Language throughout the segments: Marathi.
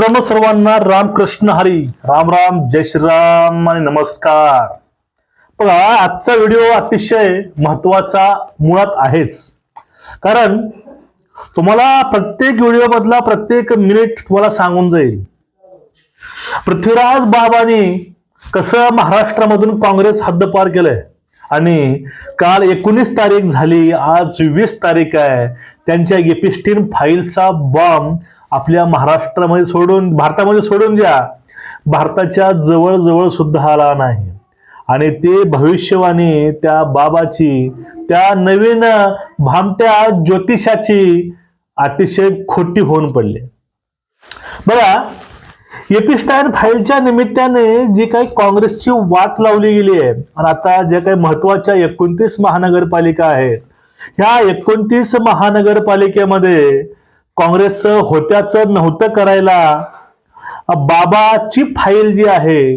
मित्रांनो, सर्वांना रामकृष्ण हरी, राम राम, जय श्रीराम आणि नमस्कार. बघा, आजचा व्हिडिओ अतिशय महत्वाचा मुळात आहेच, कारण तुम्हाला प्रत्येक व्हिडिओ मधला प्रत्येक मिनिट तुम्हाला सांगून जाईल पृथ्वीराज बाबांनी कसं महाराष्ट्रामधून काँग्रेस हद्दपार केलंय. आणि काल 19 तारीख झाली, आज 20 तारीख आहे. त्यांच्या एपिस्टीन फाईलचा बॉम्ब आपल्या महाराष्ट्रामध्ये सोडून, भारतामध्ये सोडून द्या, भारताच्या जवळ जवळ सुद्धा आला नाही. आणि ते भविष्यवाणी त्या बाबाची, त्या नवीन भामट्या ज्योतिषाची अतिशय खोटी होऊन पडली. बघा, एपिस्टाईन फाईलच्या निमित्ताने जी काही काँग्रेसची वाट लावली गेली आहे, आणि आता ज्या काही महत्वाच्या 29 महानगरपालिका आहेत, ह्या 29 महानगरपालिकेमध्ये काँग्रेस होत्याचं नव्हतं करायला बाबाची फाईल जी आहे,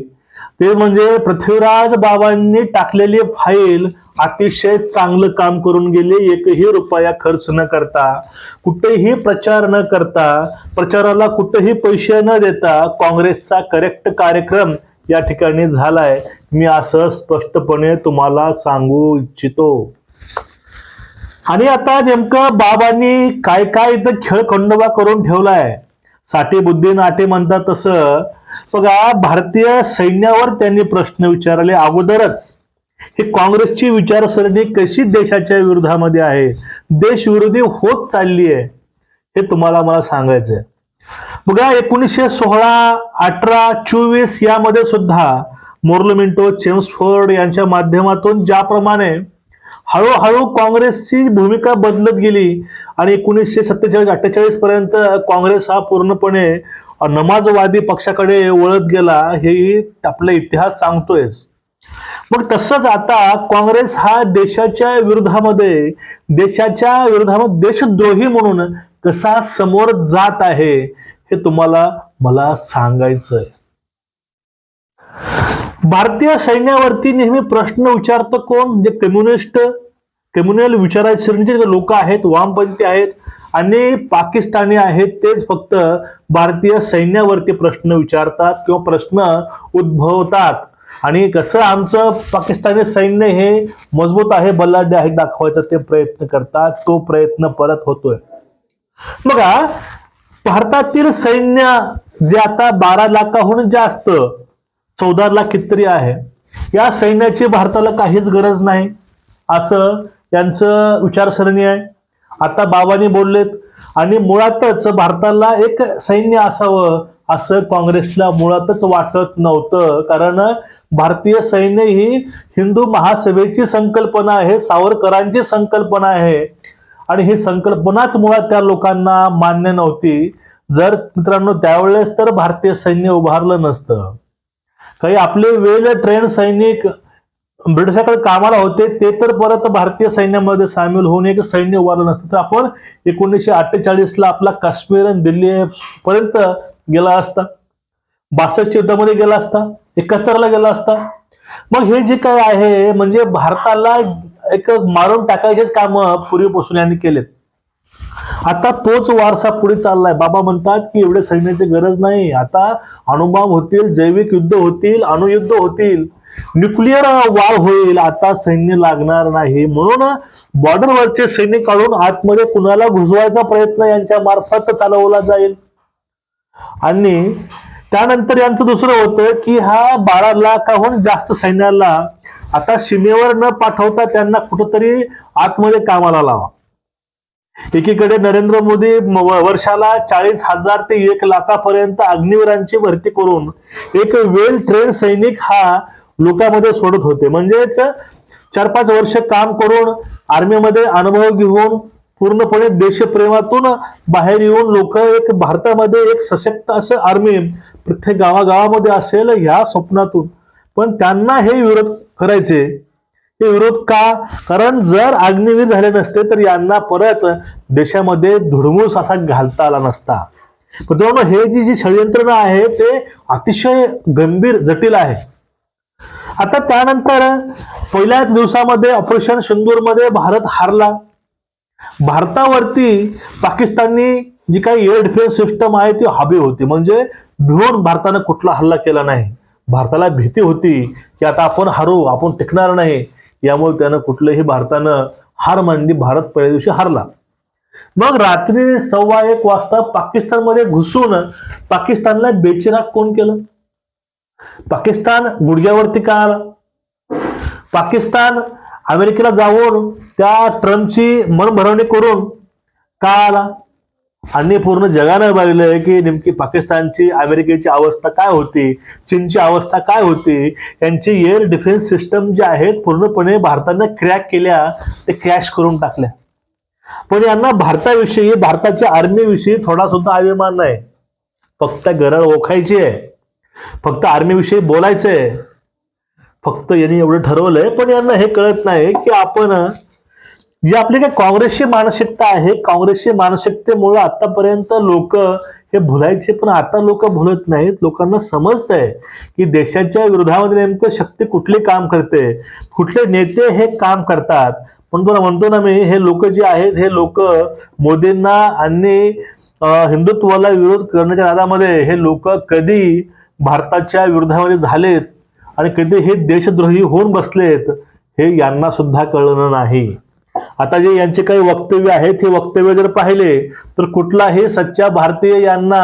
ते म्हणजे पृथ्वीराज बाबांनी टाकलेली फाईल अतिशय चांगलं काम करून गेले. एकही रुपया खर्च न करता, कुठेही प्रचार न करता, प्रचाराला कुठेही पैसे न देता काँग्रेसचा करेक्ट कार्यक्रम या ठिकाणी झालाय. मी असं स्पष्टपणे तुम्हाला सांगू इच्छितो. आणि आता नेमकं बाबांनी काय काय इथं खेळखंडोबा करून ठेवलाय, साठी बुद्धी नाटे म्हणतात तसं. बघा, भारतीय सैन्यावर त्यांनी प्रश्न विचारले अगोदरच. ही काँग्रेसची विचारसरणी कशी देशाच्या विरोधामध्ये आहे, देशविरोधी होत चालली आहे, हे तुम्हाला मला सांगायचंय. बघा, 1916, 18, 24 यामध्ये सुद्धा मोर्लमिंटो, चेम्सफोर्ड यांच्या माध्यमातून ज्याप्रमाणे हळूहळू काँग्रेसची भूमिका बदलत गेली आणि 1947-48 पर्यंत काँग्रेस हा पूर्णपणे नमाजवादी पक्षाकडे वळत गेला, हे आपला इतिहास सांगतोयच. मग तसंच आता काँग्रेस हा देशाच्या विरोधामध्ये देशद्रोही म्हणून कसा समोर जात आहे, हे तुम्हाला मला सांगायचंय. भारतीय सैन्यावरती नेहमी प्रश्न विचारतं कोण? जे कम्युनल विचारसरणीचे लोक आहेत, वामपंथी आहेत आणि पाकिस्तानी आहेत, तेच फक्त भारतीय सैन्यावरती प्रश्न विचारतात किंवा प्रश्न उद्भवतात. आणि कसं आमचं पाकिस्तानी सैन्य हे मजबूत आहे, बलाढ्य आहे दाखवायचा ते प्रयत्न करतात. तो प्रयत्न परत होतोय. बघा, भारतातील सैन्य जे आता 12 लाखाहून जास्त, 14 लाख कितीतरी आहे, या सैन्याची भारताला काहीच गरज नाही, असं त्यांचं विचारसरणी आहे. आता बाबांनी बोललेत. आणि मुळातच भारताला एक सैन्य असावं असं काँग्रेसला मुळातच वाटत नव्हतं, कारण भारतीय सैन्य ही हिंदू महासभेची संकल्पना आहे, सावरकरांची संकल्पना आहे. आणि ही संकल्पनाच मुळात त्या लोकांना मान्य नव्हती. जर मित्रांनो त्यावेळेस तर भारतीय सैन्य उभारलं नसतं, काही आपले वेल ट्रेन सैनिक ब्रिटिशाकडे कामाला होते, ते तर परत भारतीय सैन्यामध्ये सामील होऊन एक सैन्य उभारलं नसतं, तर आपण 1948 आपला काश्मीर आणि दिल्ली पर्यंत गेला असता, 62 युद्धामध्ये गेला असता, 71 गेला असता. मग हे जे काय आहे, म्हणजे भारताला एक मारून टाकायचेच काम पूर्वीपासून यांनी केलेत. आता तोच वारसा पुढे चाललाय. बाबा म्हणतात की एवढे सैन्याची गरज नाही, आता अणुबॉम्ब होतील, जैविक युद्ध होतील, अणुयुद्ध होतील, न्यूक्लिअर वॉर होईल, आता सैन्य लागणार नाही. म्हणून बॉर्डरवरचे सैन्य काढून आतमध्ये कुणाला घुसवायचा प्रयत्न यांच्या मार्फत चालवला जाईल. आणि त्यानंतर यांचं दुसरं होतं की हा 12 लाखाहून जास्त सैन्याला आता सीमेवर न पाठवता त्यांना कुठंतरी आतमध्ये कामाला लावा. एकीकडे नरेंद्र मोदी वर्षाला 40,000 ते 1 लाखापर्यंत अग्निवीरांची भरती करून एक वेल ट्रेन सैनिक हा लोकांमध्ये सोडत होते. म्हणजेच 4-5 वर्ष काम करून आर्मीमध्ये अनुभव घेऊन पूर्णपणे देशप्रेमातून बाहेर येऊन लोक एक भारतामध्ये एक सशक्त असं आर्मी प्रत्येक गावागावामध्ये असेल ह्या स्वप्नातून. पण त्यांना हे विरोध करायचे. हे विरोध का? कारण जर अग्निवीर झाले नसते तर यांना परत देशामध्ये धुडमूस असा घालता आला नसता. पण हे जी षडयंत्रणा आहे ते अतिशय गंभीर, जटिल आहे. आता त्यानंतर पहिल्याच दिवसामध्ये ऑपरेशन सिंदूरमध्ये भारत हारला. भारतावरती पाकिस्ताननी जी काही एअर डिफेन्स सिस्टम आहे ती हवी होती, म्हणजे भिवून भारतानं कुठला हल्ला केला नाही. भारताला भीती होती की आता आपण हरू, आपण टिकणार नाही, यामुळे त्यानं कुठलंही भारतानं हार मानली. भारत पहिल्या दिवशी हारला. मग रात्री 1:15 वाजता पाकिस्तानमध्ये घुसून पाकिस्तानला बेचिराग कोण केलं? पाकिस्तान गुडघ्यावरती का आला? पाकिस्तान अमेरिकेला जाऊन त्या ट्रम्पची मनभरवणी करून का आला? आणि पूर्ण जगानं बघितलंय की नेमकी पाकिस्तानची, अमेरिकेची अवस्था काय होती, चीनची अवस्था काय होती. यांची एअर डिफेन्स सिस्टम जे आहेत पूर्णपणे भारतानं क्रॅक केल्या, ते क्रॅश करून टाकल्या. पण यांना भारताविषयी, भारताच्या आर्मीविषयी थोडा सुद्धा अभिमान नाही. फक्त गरळ ओखायची आहे, फक्त आर्मीविषयी बोलायचंय, फक्त यांनी एवढं ठरवलंय. पण यांना हे कळत नाही की आपण जी आपली काही काँग्रेसची मानसिकता आहे, काँग्रेसची मानसिकतेमुळे आतापर्यंत लोक हे भुलायचे, पण आता लोक भुलत नाहीत. लोकांना समजतंय की देशाच्या विरोधामध्ये नेमकं शक्ती कुठली काम करते, कुठले नेते हे काम करतात. पण तुला म्हणतो ना मी, हे लोक जे आहेत, हे लोक मोदींना आणि हिंदुत्वाला विरोध करण्याच्या नादामध्ये हे लोक कधी भारताच्या विरोधामध्ये झालेत आणि कधी हे देशद्रोही होऊन बसलेत, हे यांना सुद्धा कळलं नाही. आता जे यांचे काही वक्तव्य आहेत, हे वक्तव्य जर पाहिले तर कुठलाही सच्चा भारतीय यांना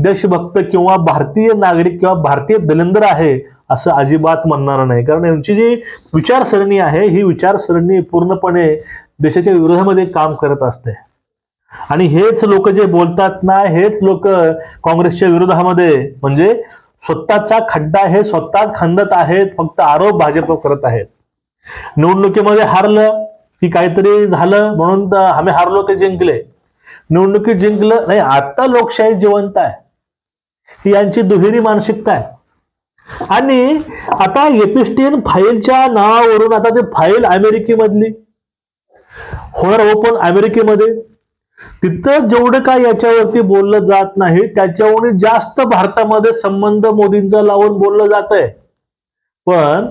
देशभक्त किंवा भारतीय नागरिक किंवा भारतीय दलिंदर आहे असं अजिबात म्हणणार नाही. कारण यांची जी विचारसरणी आहे, ही विचारसरणी पूर्णपणे देशाच्या विरोधामध्ये काम करत असते. आणि हेच लोक जे बोलतात ना, हेच लोक काँग्रेसच्या विरोधामध्ये, म्हणजे स्वतःचा खड्डा हे स्वतःच खंदत आहेत, फक्त आरोप भाजप करत आहेत. निवडणुकीमध्ये हारलं की काहीतरी झालं म्हणून आम्ही हारलो, ते जिंकले. निवडणुकीत जिंकलं नाही, आता लोकशाही जिवंत आहे, ही यांची दुहेरी मानसिकता आहे. आणि आता एपिस्टियन फाईलच्या नावावरून आता ते फाईल अमेरिकेमधली होणार ओपन अमेरिकेमध्ये, तिथं जेवढं काय याच्यावरती बोललं जात नाही, त्याच्यावरून जास्त भारतामध्ये संबंध मोदींचा लावून बोललं जात आहे. पण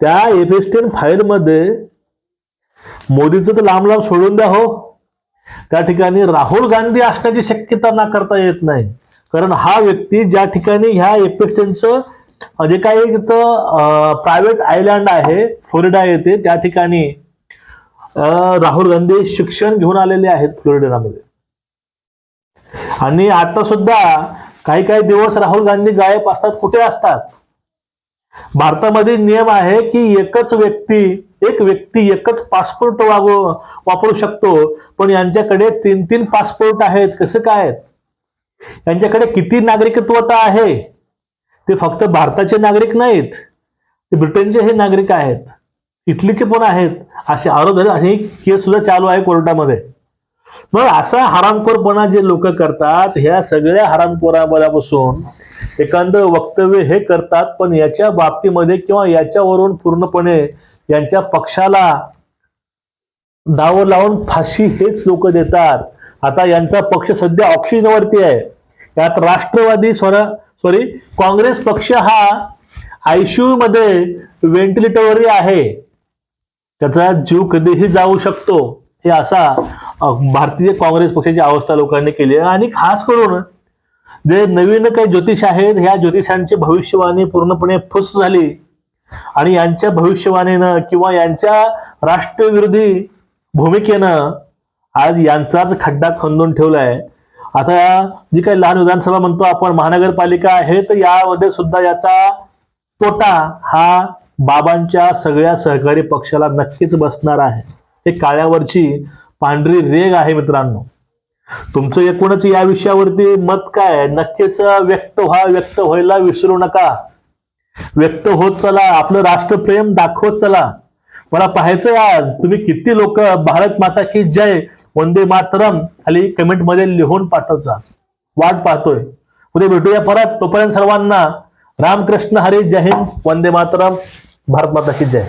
त्या एपिस्टियन फाईलमध्ये मोदीचं तर लांब लांब सोडून द्या हो, त्या ठिकाणी राहुल गांधी असण्याची शक्यता नाकारता येत नाही. कारण हा व्यक्ती ज्या ठिकाणी ह्या एपिस्टियनचं जे काही तिथं प्रायव्हेट आयलँड आहे फ्लोरिडा येथे, त्या ठिकाणी राहुल गांधी शिक्षण घेऊन आलेले आहेत फ्लोरिडामध्ये. आणि आता सुद्धा काही काही दिवस राहुल गांधी गायब असतात. कुठे असतात? भारतामध्ये नियम आहे की एक व्यक्ती एकच पासपोर्ट वापरू शकतो. पण यांच्याकडे 3-3 पासपोर्ट आहेत. कसं काय? यांच्याकडे किती नागरिकत्वता आहे? ते फक्त भारताचे नागरिक नाहीत, ते ब्रिटनचे हे नागरिक आहेत, इटलीचे पण आहेत. असे आरोप झाले, अशी केस सुद्धा चालू आहे कोर्टामध्ये. मग असा हरामखोरपणा जे लोक करतात, ह्या सगळ्या हरामखोरापासून एखादं वक्तव्य हे करतात, पण याच्या बाबतीमध्ये किंवा याच्यावरून पूर्णपणे यांच्या पक्षाला दाव लावून फाशी हेच लोक देतात. आता यांचा पक्ष सध्या ऑक्सिजनवरती आहे. यात राष्ट्रवादी काँग्रेस पक्ष हा आयसीयू मध्ये व्हेंटिलेटरवर आहे. त्याचा जीव कधीही जाऊ शकतो, हे असा भारतीय काँग्रेस पक्षाची अवस्था लोकांनी केली आहे. आणि खास करून जे नवीन काही ज्योतिष आहेत, ह्या ज्योतिषांची भविष्यवाणी पूर्णपणे फुस झाली. आणि यांच्या भविष्यवाणीनं किंवा यांच्या राष्ट्रविरोधी भूमिकेनं आज यांचाच खड्डा खंदून ठेवलाय. आता जी काही लहान विधानसभा म्हणतो आपण, महानगरपालिका आहे, तर यामध्ये सुद्धा याचा तोटा हा बाबांच्या सगळ्या सहकारी पक्षाला नक्कीच बसणार आहे. हे काळ्यावरची पांढरी रेग आहे. मित्रांनो, तुमचं एकूणच या विषयावरती मत काय? नक्कीच व्यक्त व्हायला विसरू नका. व्यक्त होत चला, आपलं राष्ट्रप्रेम दाखवत चला. मला पाहायचंय आज तुम्ही किती लोक भारत माता की जय, वंदे मातरम खाली कमेंट मध्ये लिहून पाठवता. वाट पाहतोय. उद्या भेटूया परत. तोपर्यंत सर्वांना रामकृष्ण हरी. जय हिंद. वंदे मातरम. भारत माता की जय.